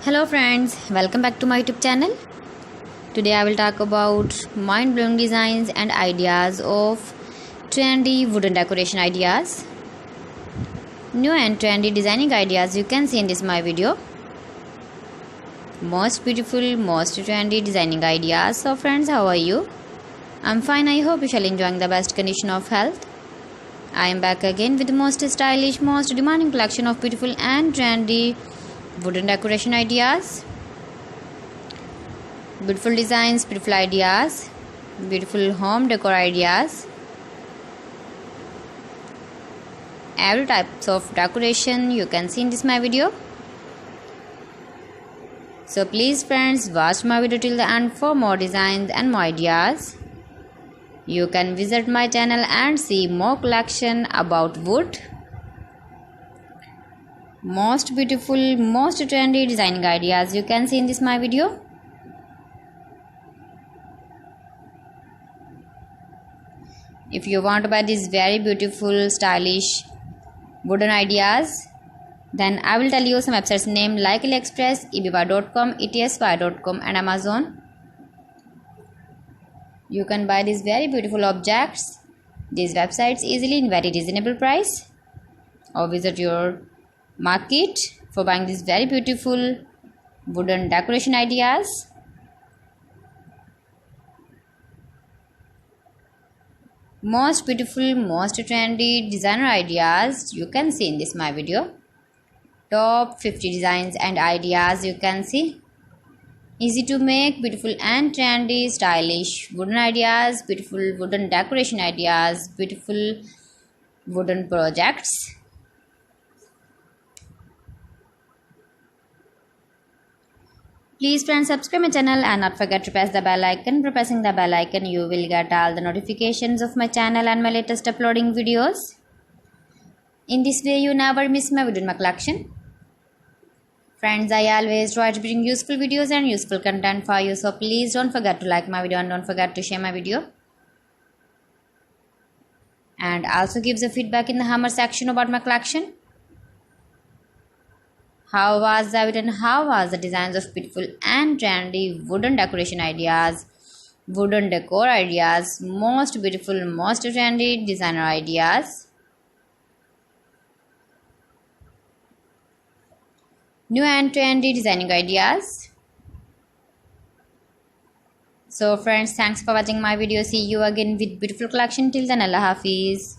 Hello friends, welcome back to my YouTube channel. Today I will talk about mind-blowing designs and ideas of trendy wooden decoration ideas. New and trendy designing ideas you can see in this my video. Most beautiful, most trendy designing ideas. So friends, how are you? I'm fine. I hope you shall enjoying the best condition of health. I am back again with the most stylish, most demanding collection of beautiful and trendy wooden decoration ideas. Beautiful designs, beautiful ideas, beautiful home decor ideas. Every types of decoration you can see in this my video. So please friends, watch my video till the end for more designs and more ideas. You can visit my channel and see more collection about wood. Most beautiful, most trendy designing ideas you can see in this my video. If you want to buy these very beautiful, stylish wooden ideas, then I will tell you some websites name like AliExpress, eBay.com, etsy.com and Amazon. You can buy these very beautiful objects, these websites easily in very reasonable price, or visit your market for buying these very beautiful wooden decoration ideas. Most beautiful, most trendy designer ideas you can see in this my video. Top 50 designs and ideas you can see. Easy to make, beautiful and trendy, stylish wooden ideas, beautiful wooden decoration ideas, beautiful wooden projects. Please friends, subscribe my channel and not forget to press the bell icon. By pressing the bell icon, you will get all the notifications of my channel and my latest uploading videos. In this way, you never miss my video in my collection. Friends, I always try to bring useful videos and useful content for you. So please don't forget to like my video and don't forget to share my video. And also give the feedback in the hammer section about my collection. How was the video and how was the designs of beautiful and trendy wooden decoration ideas, wooden decor ideas, most beautiful, most trendy designer ideas. New and trendy designing ideas. So friends, thanks for watching my video. See you again with beautiful collection. Till then, Allah Hafiz.